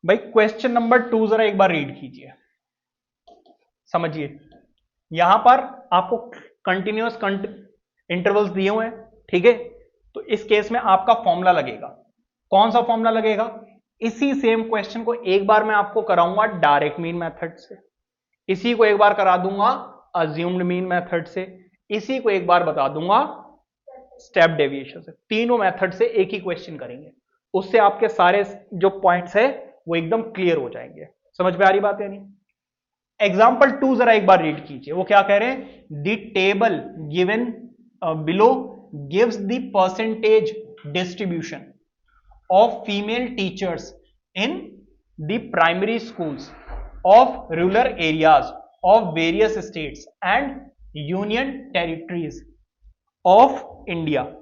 भाई question number 2 जरा एक बार रीड कीजिए, समझिए। यहां पर आपको कंटिन्यूअस इंटरवल्स दिए हुए हैं, ठीक है। तो इस केस में आपका फॉर्मूला लगेगा। कौन सा फॉर्मूला लगेगा? इसी सेम क्वेश्चन को एक बार मैं आपको कराऊंगा डायरेक्ट मीन मेथड से, इसी को एक बार करा दूंगा अज्यूम्ड मीन मेथड से, इसी को एक बार बता दूंगा स्टेप डेविएशन से। तीनों मेथड से एक ही क्वेश्चन करेंगे, उससे आपके सारे जो पॉइंट्स है वो एकदम क्लियर हो जाएंगे। समझ में आ रही बात है नहीं? एग्जाम्पल 2 जरा एक बार रीड कीजिए, वो क्या कह रहे हैं? The table given below gives the percentage distribution of female teachers in the primary schools of rural areas of various states and union territories of India.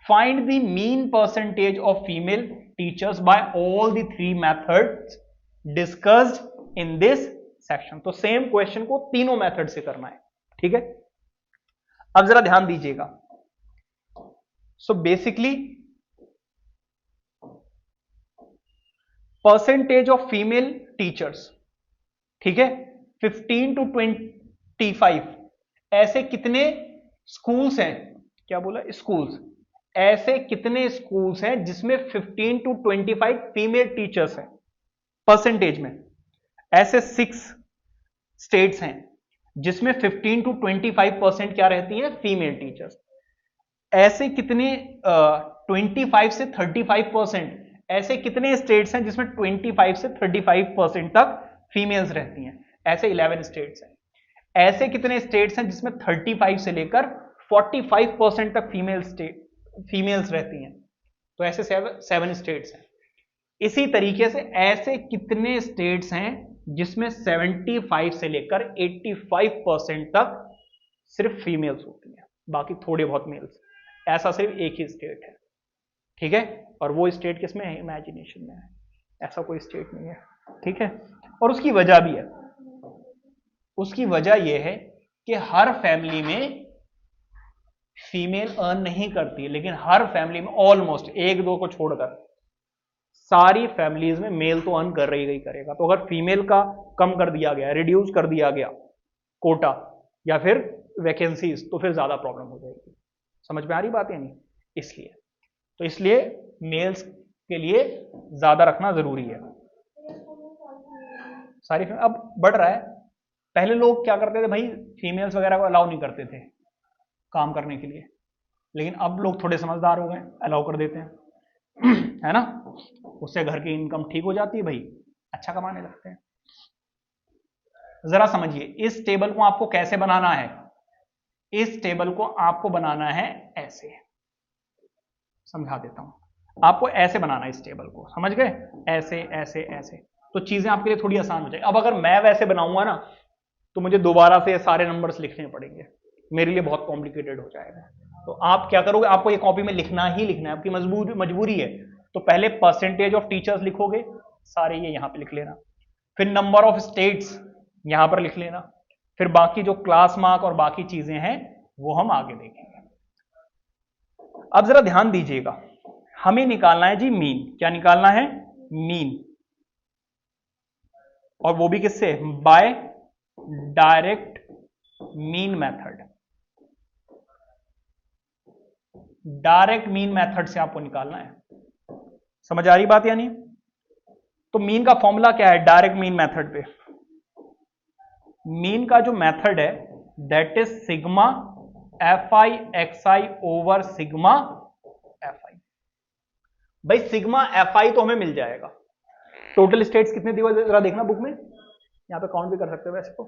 Find the mean percentage of female teachers by all the three methods discussed in this section. तो same question को तीनों method से करना है, ठीक है। अब जरा ध्यान दीजिएगा। So basically percentage of female teachers, ठीक है, 15 to 25 ऐसे कितने स्कूल्स हैं? क्या बोला? स्कूल्स। ऐसे कितने स्कूल्स हैं जिसमें 15 to 25 फीमेल टीचर्स हैं परसेंटेज में? ऐसे 6 स्टेट्स हैं जिसमें 15 to 25% क्या रहती है? Female teachers. ऐसे कितने 25 से 35%? ऐसे कितने स्टेट्स हैं जिसमें 25 से 35% तक फीमेल्स रहती हैं? ऐसे 11 स्टेट्स हैं। ऐसे कितने स्टेट्स हैं जिसमें 35 से लेकर 45% तक फीमेल्स रहती हैं? तो ऐसे 7 स्टेट्स हैं। इसी तरीके से ऐसे कितने स्टेट्स हैं जिसमें 75 से लेकर 85% तक सिर्फ फीमेल्स होती हैं, बाकी थोड़े बहुत मेल्स? ऐसा सिर्फ एक ही स्टेट है, ठीक है। और वो स्टेट किसमें है? इमेजिनेशन में है। ऐसा कोई स्टेट नहीं है, ठीक है। और उसकी वजह भी है। उसकी वजह यह है कि हर फैमिली में फीमेल अर्न नहीं करती है, लेकिन हर फैमिली में ऑलमोस्ट एक दो को छोड़कर सारी फैमिलीज में मेल तो अर्न कर रही करेगा। तो अगर फीमेल का कम कर दिया गया, रिड्यूस कर दिया गया कोटा या फिर वैकेंसीज, तो फिर ज्यादा प्रॉब्लम हो जाएगी। समझ में आ रही बात है नहीं? इसलिए तो इसलिए मेल्स के लिए ज्यादा रखना जरूरी है। सारी अब बढ़ रहा है। पहले लोग क्या करते थे भाई? फीमेल्स वगैरह को अलाउ नहीं करते थे काम करने के लिए, लेकिन अब लोग थोड़े समझदार हो गए, अलाउ कर देते हैं, है ना। उससे घर की इनकम ठीक हो जाती है, भाई अच्छा कमाने लगते हैं। जरा समझिए, इस टेबल को आपको कैसे बनाना है? इस टेबल को आपको बनाना है ऐसे, समझा देता हूं। आपको ऐसे बनाना है इस टेबल को, समझ गए? ऐसे ऐसे ऐसे, तो चीजें आपके लिए थोड़ी आसान हो जाएगी। अब अगर मैं वैसे बनाऊंगा ना, तो मुझे दोबारा से सारे नंबर्स लिखने पड़ेंगे, मेरे लिए बहुत कॉम्प्लिकेटेड हो जाएगा। तो आप क्या करोगे? आपको ये कॉपी में लिखना ही लिखना है, आपकी मजबूरी है। तो पहले परसेंटेज ऑफ टीचर्स लिखोगे, सारे ये यहां पे लिख लेना। फिर नंबर ऑफ स्टेट्स यहां पर लिख लेना। फिर बाकी जो क्लास मार्क और बाकी चीजें हैं वो हम आगे देखेंगे। अब जरा ध्यान दीजिएगा, हमें निकालना है जी मीन। क्या निकालना है? मीन। और वो भी किससे? By direct mean method. Direct mean method से आपको निकालना है। समझ आ रही बात या नहीं? तो मीन का फॉर्मूला क्या है डायरेक्ट मीन मेथड पे? मीन का जो मेथड है that is sigma F I x I over sigma F आई। भाई सिग्मा एफ आई तो हमें मिल जाएगा। टोटल स्टेट्स कितने दिए जरा देखना बुक में, यहां पे काउंट भी कर सकते हो वैसे तो।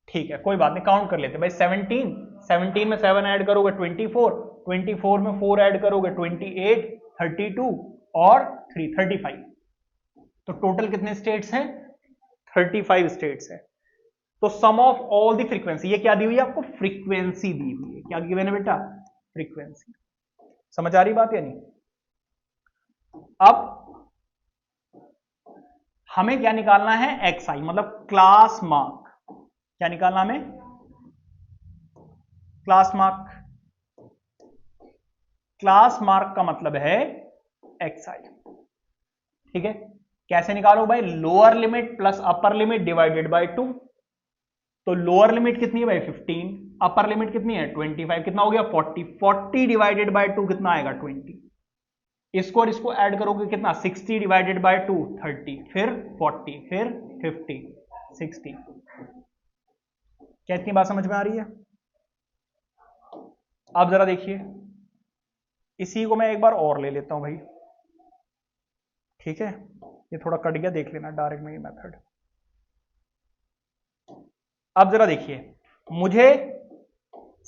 ठीक है, कोई बात नहीं, काउंट कर लेते भाई। 17 में 7 ऐड करोगे 24 में 4 ऐड करोगे 28, 32 और 3 35। तो टोटल कितने स्टेट्स हैं? 35 स्टेट्स है। तो सम ऑफ ऑल द फ्रीक्वेंसी, ये क्या दी हुई है आपको? फ्रीक्वेंसी दी हुई है। क्या गिवन है बेटा? फ्रीक्वेंसी। समझ आ रही बात या नहीं? अब हमें क्या निकालना है? एक्स आई, मतलब क्लास मार्क। क्या निकालना हमें? Class mark. क्लास मार्क का मतलब है xi। ठीक है, कैसे निकालो भाई? Lower limit plus upper limit divided by 2। तो लोअर लिमिट कितनी है भाई? 15, अपर लिमिट कितनी है? 25, कितना हो गया? 40। 40 डिवाइडेड बाय 2 कितना आएगा? 20। इसको और इसको ऐड करोगे कितना? 60 डिवाइडेड बाय 2 30, फिर 40, फिर 50, 60। क्या इतनी बात समझ में आ रही है? अब जरा देखिए, इसी को मैं एक बार और ले लेता हूं भाई। ठीक है, ये थोड़ा कट गया, देख लेना डायरेक्ट में ये मेथड। अब जरा देखिए, मुझे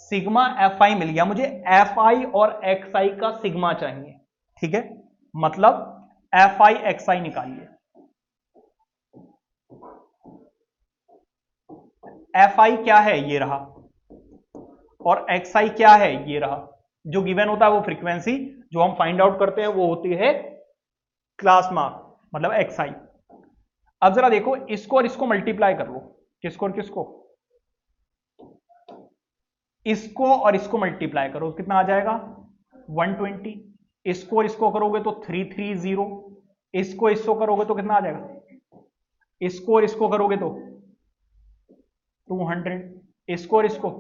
सिग्मा एफ आई मिल गया, मुझे एफ आई और एक्स आई का सिग्मा चाहिए। ठीक है, मतलब एफ आई एक्स आई निकालिए। एफ आई क्या है? ये रहा। और एक्स आई क्या है? ये रहा। जो गिवन होता है वो फ्रीक्वेंसी, जो हम फाइंड आउट करते हैं वो होती है क्लास मार्क, मतलब एक्स आई। अब जरा देखो, इसको और इसको मल्टीप्लाई कर लो। किसको और किसको? इसको और इसको मल्टीप्लाई करो, कितना आ जाएगा? 120। इसको और इसको करोगे तो 330। इसको इसको करोगे तो कितना आ जाएगा? इसको और इसको करोगे तो 200। इसको और इसको,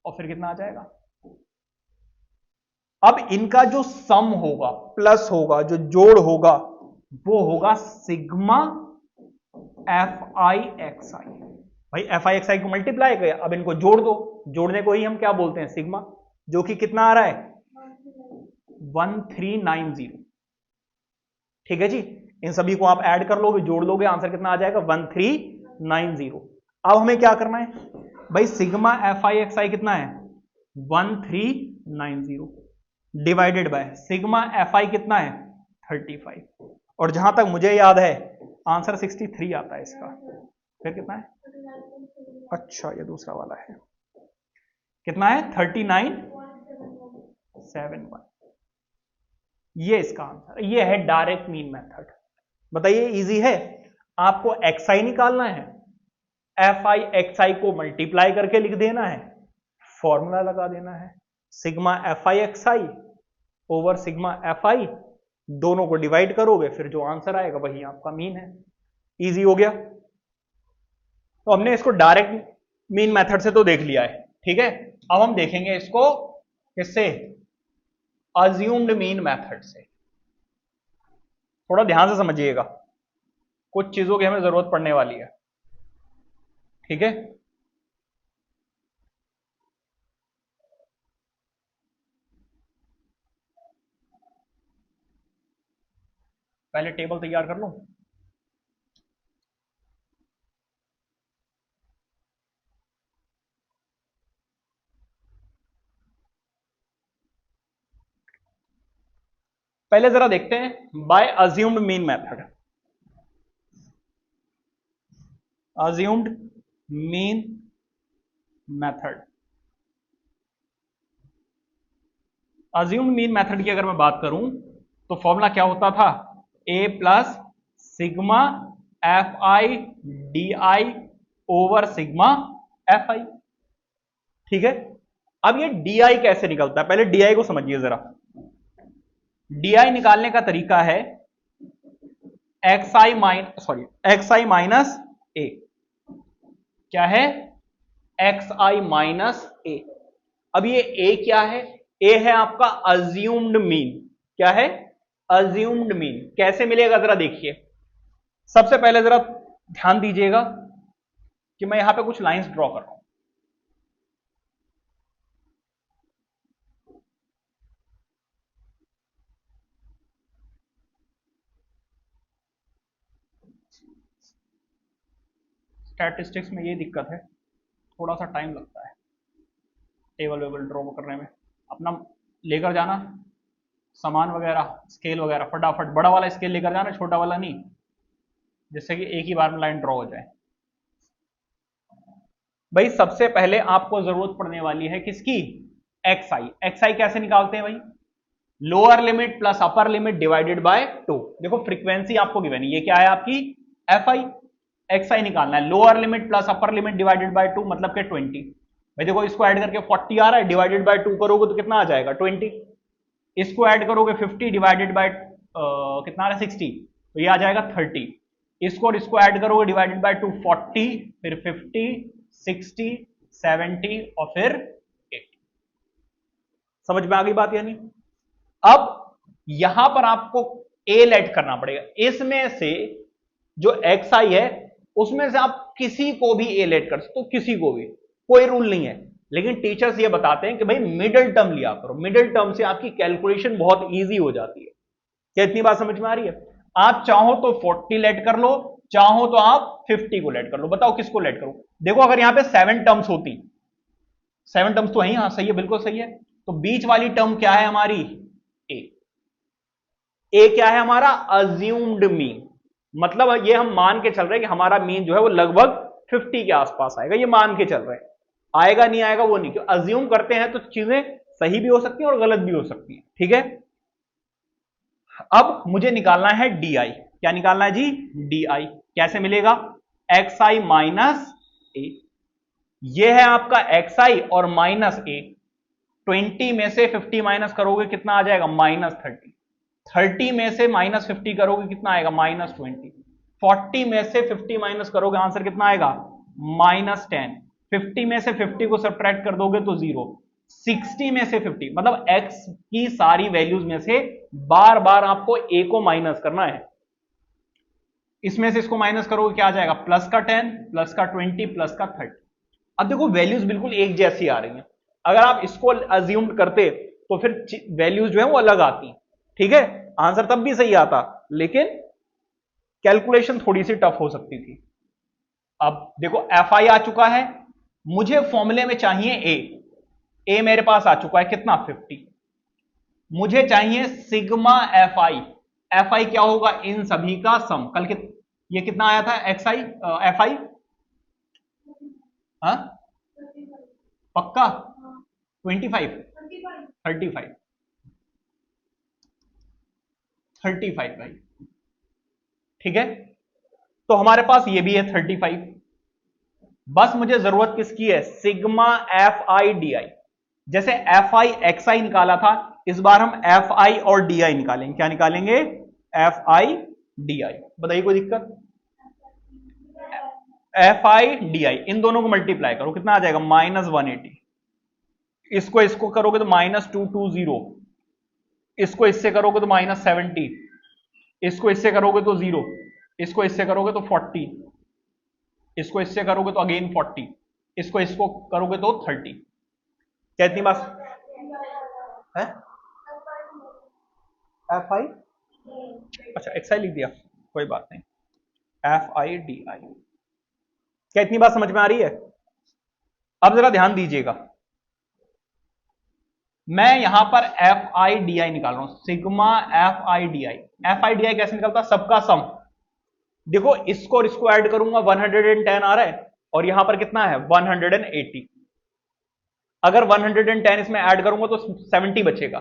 और फिर कितना आ जाएगा? अब इनका जो सम होगा, प्लस होगा, जो जोड़ होगा, वो होगा सिग्मा एफ आई एक्स आई। भाई एफ आई एक्स आई को मल्टीप्लाई किया, अब इनको जोड़ दो। जोड़ने को ही हम क्या बोलते हैं? सिग्मा। जो कि कितना आ रहा है? 1390। ठीक है जी, इन सभी को आप ऐड कर लोगे, जोड़ लोगे, आंसर कितना आ जाएगा? 1390। अब हमें क्या करना है भाई? सिग्मा एफ आई एक्स आई कितना है? 1390 डिवाइडेड बाय सिग्मा एफ आई कितना है? 35। और जहां तक मुझे याद है आंसर 63 आता है इसका। फिर कितना है? अच्छा, ये दूसरा वाला है। कितना है? 3971। ये इसका आंसर, ये है डायरेक्ट मीन मेथड। बताइए, इजी है? आपको एक्स आई निकालना है, एफ आई एक्स आई को मल्टीप्लाई करके लिख देना है, फॉर्मूला लगा देना है, सिग्मा एफ आई एक्स आई ओवर सिग्मा एफ आई, दोनों को डिवाइड करोगे, फिर जो आंसर आएगा वही आपका मीन है। इजी हो गया। तो हमने इसको डायरेक्ट मीन मेथड से तो देख लिया है। ठीक है, अब हम देखेंगे इसको किससे? अज्यूम्ड मीन मेथड से। थोड़ा ध्यान से समझिएगा, कुछ चीजों की हमें जरूरत पड़ने वाली है। ठीक है, पहले टेबल तैयार कर लूं। पहले जरा देखते हैं by assumed mean method. Assumed mean method, assumed mean method की अगर मैं बात करूं तो फॉर्मूला क्या होता था? A plus sigma F I D I over sigma F I. ठीक है, अब ये डी आई कैसे निकलता है? पहले डी आई को समझिए जरा। डी आई निकालने का तरीका है एक्स आई माइनस ए। क्या है? एक्स आई माइनस ए। अब ये ए क्या है? ए है आपका अज्यूम्ड मीन। क्या है? Assumed mean. कैसे मिलेगा जरा देखिए। सबसे पहले जरा ध्यान दीजिएगा कि मैं यहां पे कुछ लाइंस ड्रॉ कर रहा हूं। स्टैटिस्टिक्स में ये दिक्कत है, थोड़ा सा टाइम लगता है टेबल वेबल ड्रॉ करने में। अपना लेकर जाना सामान वगैरह, स्केल वगैरह, फटाफट बड़ा वाला स्केल लेकर जाना, छोटा वाला नहीं, जिससे कि एक ही बार में लाइन ड्रॉ हो जाए। भाई सबसे पहले आपको जरूरत पड़ने वाली है किसकी? एक्स आई। एक्स आई कैसे निकालते हैं भाई? Lower limit plus upper limit divided by 2। देखो फ्रीक्वेंसी आपको गिवन है, ये क्या है आपकी? F I. एक्स आई निकालना है, lower limit plus upper limit divided by 2 मतलब के 20। भाई देखो इसको ऐड करके 40 आ रहा है, डिवाइडेड बाय 2 करोगे तो कितना आ जाएगा 20। इसको ऐड करोगे 50 डिवाइडेड बाय कितना आ रहा है 60, तो ये आ जाएगा 30। इसको और इसको ऐड करोगे डिवाइडेड बाय 2 40, फिर 50, 60, 70 और फिर 80। समझ में आ गई बात? यानी अब यहां पर आपको ए लेट करना पड़ेगा। इसमें से जो एक्स आई है उसमें से आप किसी को भी ए लेट कर सकते हो, किसी को भी, कोई रूल नहीं है। लेकिन टीचर्स ये बताते हैं कि भाई मिडिल टर्म लिया करो, मिडिल टर्म से आपकी कैलकुलेशन बहुत इजी हो जाती है। क्या इतनी बात समझ में आ रही है? आप चाहो तो 40 लेट कर लो, चाहो तो आप 50 को लेट कर लो। बताओ किसको लेट करो? देखो अगर यहां पे 7 टर्म्स होती, 7 टर्म्स तो है, हाँ सही है, बिल्कुल सही है। तो बीच वाली टर्म क्या है हमारी? ए। ए क्या है हमारा? Assumed mean. मतलब ये हम मान के चल रहे हैं कि हमारा मीन जो है वो लगभग 50 के आसपास आएगा, ये मान के चल रहे हैं। आएगा नहीं आएगा वो नहीं, क्यों अज्यूम करते हैं तो चीजें सही भी हो सकती हैं और गलत भी हो सकती हैं। ठीक है, अब मुझे निकालना है डी आई। क्या निकालना है जी? D I. कैसे मिलेगा? एक्स आई माइनस ए। ये है आपका एक्स आई और माइनस ए। 20 में से 50 माइनस करोगे कितना आ जाएगा? -30। 30 में से -50 करोगे कितना आएगा? -20। 40 में से 50 माइनस करोगे आंसर कितना आएगा? -10। 50 में से 50 को सब्ट्रैक्ट कर दोगे तो 0। 60 में से 50, मतलब x की सारी वैल्यूज में से बार बार आपको a को माइनस करना है। इसमें से इसको माइनस करोगे क्या आ जाएगा? प्लस का 10, प्लस का 20, प्लस का 30। अब देखो वैल्यूज बिल्कुल एक जैसी आ रही हैं। अगर आप इसको अज्यूम करते तो फिर वैल्यूज जो है वो अलग आती। ठीक है, आंसर तब भी सही आता, लेकिन कैलकुलेशन थोड़ी सी टफ हो सकती थी। अब देखो एफ आई आ चुका है, मुझे फॉर्मूले में चाहिए ए। ए मेरे पास आ चुका है कितना? 50। मुझे चाहिए sigma F I. F I क्या होगा? इन सभी का सम। कल ये कितना आया था? एक्स आई एफ आई, हाँ पक्का? 25, 35, 35 भाई। ठीक है, तो हमारे पास ये भी है 35। बस मुझे जरूरत किसकी है? सिग्मा एफ आई डी आई। जैसे एफ आई एक्स आई निकाला था, इस बार हम एफ आई और डी आई निकालेंगे। क्या निकालेंगे? एफ आई डी आई। बताइए कोई दिक्कत? एफ आई डी आई, इन दोनों को मल्टीप्लाई करो कितना आ जाएगा? -180। इसको करोगे तो -220। इसको इससे करोगे तो -70। इसको इससे करोगे तो 0। इसको इससे करोगे तो 40। इसको इससे करोगे तो अगेन 40। इसको करोगे तो 30। क्या इतनी बात है? एफ आई, अच्छा एक्स आई लिख दिया, कोई बात नहीं। एफ आई डी आई। क्या इतनी बात समझ में आ रही है? अब जरा ध्यान दीजिएगा, मैं यहां पर एफ आई डी आई निकाल रहा हूं, sigma F I D I. F I D आई कैसे निकलता? सबका सम। देखो इसको और इसको ऐड करूंगा 110 आ रहा है, और यहां पर कितना है? 180। अगर 110 इसमें ऐड करूंगा तो 70 बचेगा।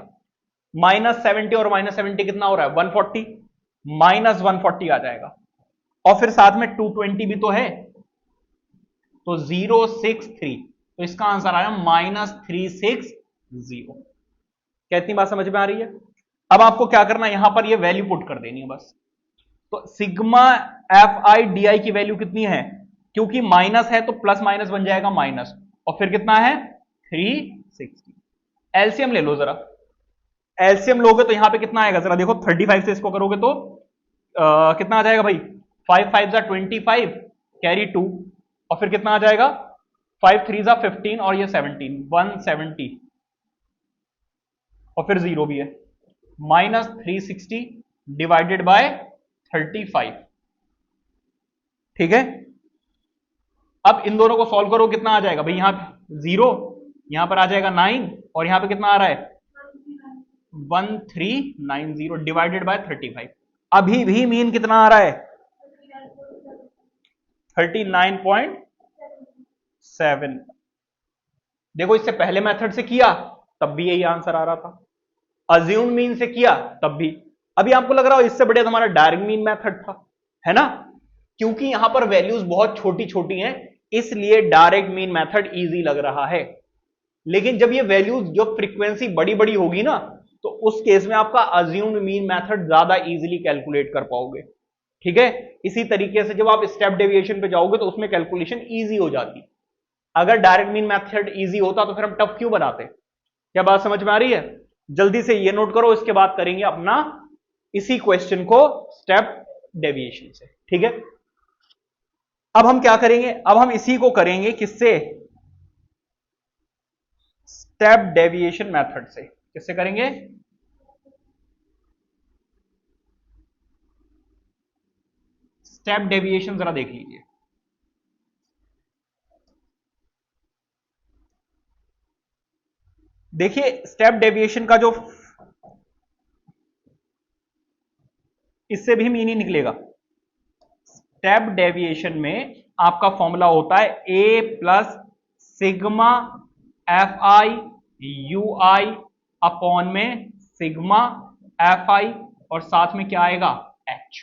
-70 और -70 कितना हो रहा है? 140। -140 आ जाएगा, और फिर साथ में 220 भी तो है, तो 063। तो इसका आंसर आया -360। क्या इतनी बात समझ में आ रही है? अब आपको क्या करना है? यहां पर ये वैल्यू पुट कर देनी है बस। तो सिग्मा एफ आई डी आई की वैल्यू कितनी है? क्योंकि माइनस है तो प्लस माइनस बन जाएगा माइनस, और फिर कितना है? 360। एलसीएम ले लो जरा। एलसीएम लोगे तो यहां पे कितना आएगा? जरा देखो, 35 से इसको करोगे तो कितना आ जाएगा भाई? 5 5 जा 25, कैरी 2, और फिर कितना आ जाएगा? 5 3 जा 15 और ये 17, 170, और फिर 0 भी है। -360 डिवाइडेड बाय 35। ठीक है, अब इन दोनों को सॉल्व करो, कितना आ जाएगा भाई? यहां 0, यहां पर आ जाएगा 9, और यहां पे कितना आ रहा है? 1390 डिवाइडेड बाय 35। अभी भी मीन कितना आ रहा है? 39.7। देखो इससे पहले मेथड से किया तब भी यही आंसर आ रहा था, अज्यूम मीन से किया तब भी। अभी आपको लग रहा हो इससे बढ़िया हमारा डायरेक्ट मीन मेथड था, है ना? क्योंकि यहां पर वैल्यूज बहुत छोटी छोटी हैं, इसलिए डायरेक्ट मीन मेथड इजी लग रहा है। लेकिन जब ये वैल्यूज जो फ्रीक्वेंसी बड़ी बड़ी होगी ना, तो उस केस में आपका अज्यूम्ड मीन मेथड ज्यादा इजीली कैलकुलेट कर पाओगे। ठीक है, इसी तरीके से जब आप स्टेप डेविएशन पे जाओगे तो उसमें कैलकुलेशन इजी हो जाती। अगर डायरेक्ट मीन मेथड इजी होता तो फिर हम टफ क्यों बनाते। क्या बात समझ में आ रही है? जल्दी से ये नोट करो, इसके बाद करेंगे अपना इसी क्वेश्चन को स्टेप डेविएशन से। ठीक है, अब हम क्या करेंगे, अब हम इसी को करेंगे किससे, स्टेप डेविएशन मेथड से। किससे करेंगे, स्टेप डेविएशन जरा देख लीजिए। देखिए स्टेप डेविएशन का जो इससे भी मीनिंग निकलेगा। स्टेप डेविएशन में आपका फॉर्मूला होता है A plus sigma F I U I upon में सिग्मा एफ आई और साथ में क्या आएगा, एच।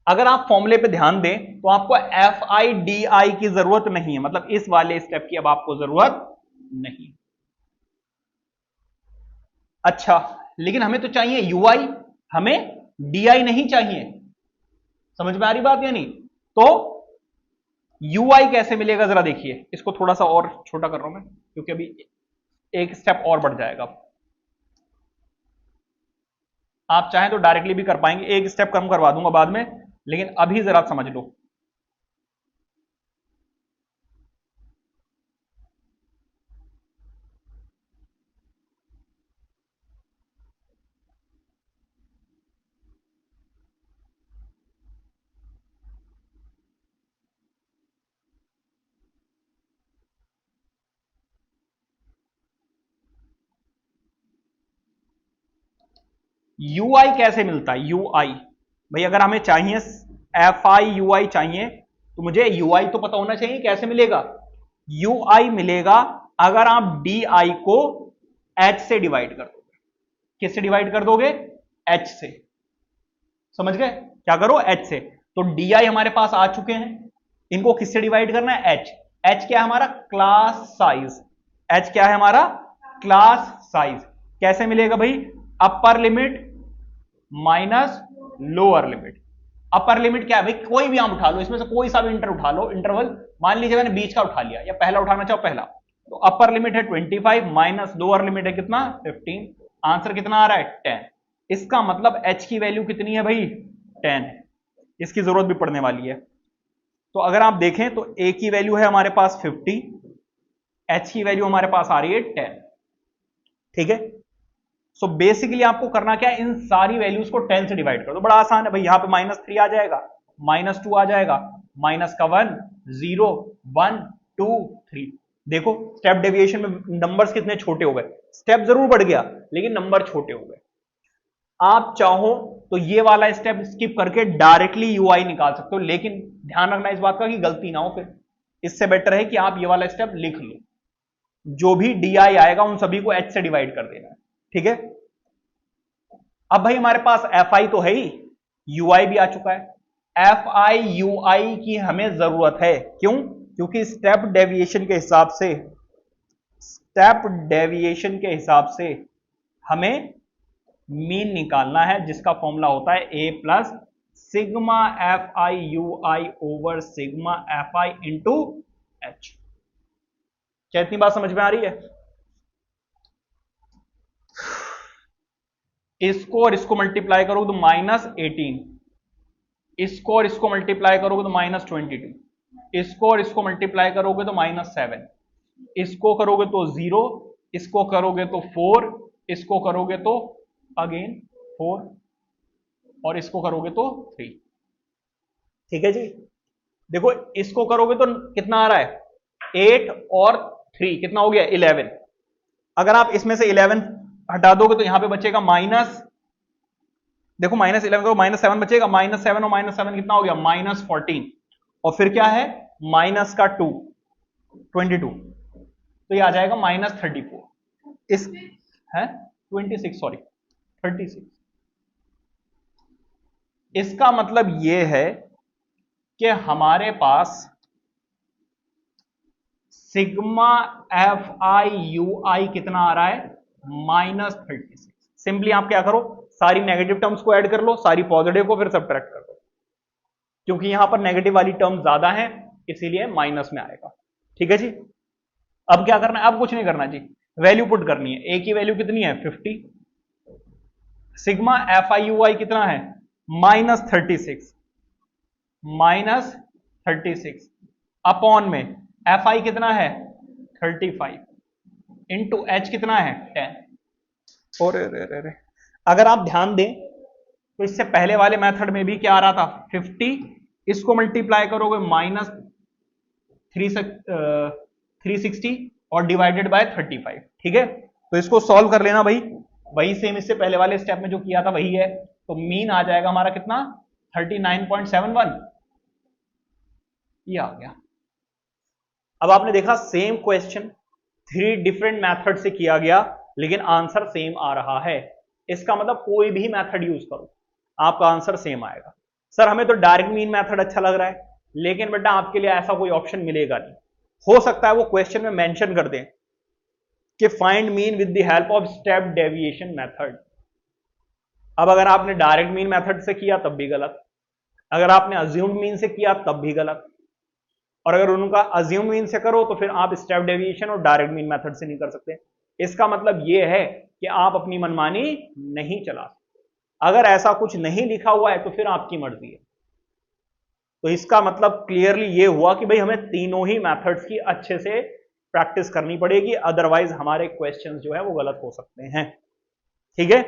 अगर आप फॉर्मूले पे ध्यान दें तो आपको एफ आई डी आई की जरूरत नहीं है, मतलब इस वाले स्टेप की अब आपको जरूरत नहीं। अच्छा, लेकिन हमें तो चाहिए यू आई, हमें डी आई नहीं चाहिए। समझ में आ रही बात या नहीं? तो यू आई कैसे मिलेगा जरा देखिए, इसको थोड़ा सा और छोटा कर रहा हूं मैं क्योंकि अभी एक स्टेप और बढ़ जाएगा। आप चाहें तो डायरेक्टली भी कर पाएंगे, एक स्टेप कम करवा दूंगा बाद में, लेकिन अभी जरा समझ लो। यू आई कैसे मिलता है, यू आई भाई अगर हमें चाहिए एफ आई यू आई चाहिए तो मुझे यू आई तो पता होना चाहिए। कैसे मिलेगा, यू आई मिलेगा अगर आप डी आई को एच से डिवाइड कर दोगे। किससे डिवाइड कर दोगे, एच से। समझ गए, क्या करो, एच से। तो डी आई हमारे पास आ चुके हैं, इनको किससे डिवाइड करना है, एच। एच क्या है हमारा, क्लास साइज। एच क्या है हमारा, क्लास साइज। कैसे मिलेगा भाई, upper limit minus lower limit. Upper limit क्या है भाई, कोई भी आप उठा लो, इसमें से कोई सा भी इंटर उठा लो, इंटरवल मान लीजिए मैंने बीच का उठा लिया या पहला उठाना चाहो पहला, तो अपर लिमिट है 25 माइनस लोअर लिमिट है कितना, 15। आंसर कितना आ रहा है, 10। इसका मतलब एच की वैल्यू कितनी है भाई, 10 है। इसकी जरूरत भी पड़ने वाली है। तो अगर आप देखें तो ए की वैल्यू है हमारे पास 50, एच की वैल्यू हमारे पास आ रही है 10। ठीक है, सो बेसिकली आपको करना क्या है, इन सारी वैल्यूज को 10 से डिवाइड कर दो। बड़ा आसान है भाई, यहां पे -3 आ जाएगा, -2 आ जाएगा, माइनस का 1, 0, 1, 2, 3। देखो स्टेप डेविएशन में नंबर्स कितने छोटे हो गए, स्टेप जरूर बढ़ गया लेकिन नंबर छोटे हो गए। आप चाहो तो ये वाला स्टेप स्किप करके डायरेक्टली यूआई निकाल सकते हो, लेकिन ध्यान रखना इस बात का कि गलती ना हो फिर। इससे बेटर है कि आप ये वाला स्टेप लिख लो, जो भी डी आई आएगा उन सभी को एच से डिवाइड कर देना है। ठीक है, अब भाई हमारे पास एफ आई तो है ही, यू आई भी आ चुका है। एफ आई यू आई की हमें जरूरत है, क्यों, क्योंकि स्टेप डेविएशन के हिसाब से, स्टेप डेविएशन के हिसाब से हमें मीन निकालना है, जिसका फॉर्मूला होता है A plus sigma F I U I over sigma F I into H. क्या इतनी बात समझ में आ रही है? इसको और इसको मल्टीप्लाई करोगे तो -18, इसको और इसको मल्टीप्लाई करोगे तो -22, इसको और इसको मल्टीप्लाई करोगे तो -7, इसको करोगे तो 0, इसको करोगे तो 4, इसको करोगे तो अगेन 4 और इसको करोगे तो 3। ठीक है जी, देखो इसको करोगे तो कितना आ रहा है, 8 और 3 कितना हो गया, 11। अगर आप इसमें से 11 हटा दोगे तो यहां पे बचेगा माइनस, देखो -11 करो, -7 बचेगा, -7 और -7 कितना हो गया, -14। और फिर क्या है, माइनस का 2, 22, तो ये आ जाएगा -34। इस है 26, सॉरी 36। इसका मतलब यह है कि हमारे पास सिग्मा एफ आई यू आई कितना आ रहा है, -36। सिंपली आप क्या करो, सारी नेगेटिव टर्म्स को ऐड कर लो, सारी पॉजिटिव को फिर सब्ट्रैक्ट कर दो, क्योंकि यहां पर नेगेटिव वाली टर्म ज्यादा है इसीलिए माइनस में आएगा। ठीक है जी। अब क्या करना है, अब कुछ नहीं करना जी, वैल्यू पुट करनी है। ए की वैल्यू कितनी है 50, सिग्मा एफ आई यू आई कितना है -36, -36 अपॉन में एफ आई कितना है 35 इंटू एच कितना है 10। और अगर आप ध्यान दें तो इससे पहले वाले मेथड में भी क्या आ रहा था 50, इसको मल्टीप्लाई करोगे -360 और डिवाइडेड बाय 35। ठीक है, तो इसको सॉल्व कर लेना भाई, वही सेम इससे पहले वाले स्टेप में जो किया था वही है। तो मीन आ जाएगा हमारा कितना 39.71, ये आ गया। अब आपने देखा सेम क्वेश्चन 3 डिफरेंट मेथड से किया गया लेकिन आंसर सेम आ रहा है। इसका मतलब कोई भी मेथड यूज करो आपका आंसर सेम आएगा। सर हमें तो डायरेक्ट मीन मेथड अच्छा लग रहा है, लेकिन बेटा आपके लिए ऐसा कोई ऑप्शन मिलेगा नहीं। हो सकता है वो क्वेश्चन में मेंशन कर दें कि find mean with the help of step deviation method. अब अगर आपने डायरेक्ट मीन मेथड से किया तब भी गलत, अगर आपने अज्यूम्ड मीन से किया तब भी गलत, और अगर उनका अज्यूम मीन से करो तो फिर आप स्टेप डेविएशन और डायरेक्ट मीन मेथड से नहीं कर सकते। इसका मतलब यह है कि आप अपनी मनमानी नहीं चला सकते। अगर ऐसा कुछ नहीं लिखा हुआ है तो फिर आपकी मर्जी है। तो इसका मतलब क्लियरली यह हुआ कि भाई हमें तीनों ही मेथड्स की अच्छे से प्रैक्टिस करनी पड़ेगी, अदरवाइज हमारे क्वेश्चंस जो है वो गलत हो सकते हैं। ठीक है,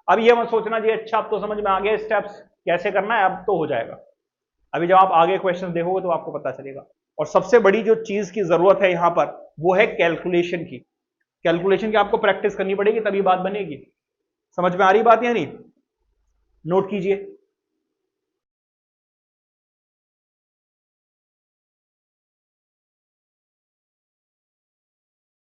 अब ये मत सोचना जी अच्छा अब तो समझ में आ गया स्टेप्स कैसे करना है, अब तो हो जाएगा। अभी जब आप आगे क्वेश्चन देखोगे तो आपको पता चलेगा। और सबसे बड़ी जो चीज की जरूरत है यहां पर वो है कैलकुलेशन की। कैलकुलेशन की आपको प्रैक्टिस करनी पड़ेगी तभी बात बनेगी। समझ में आ रही बात या नहीं? नोट कीजिए।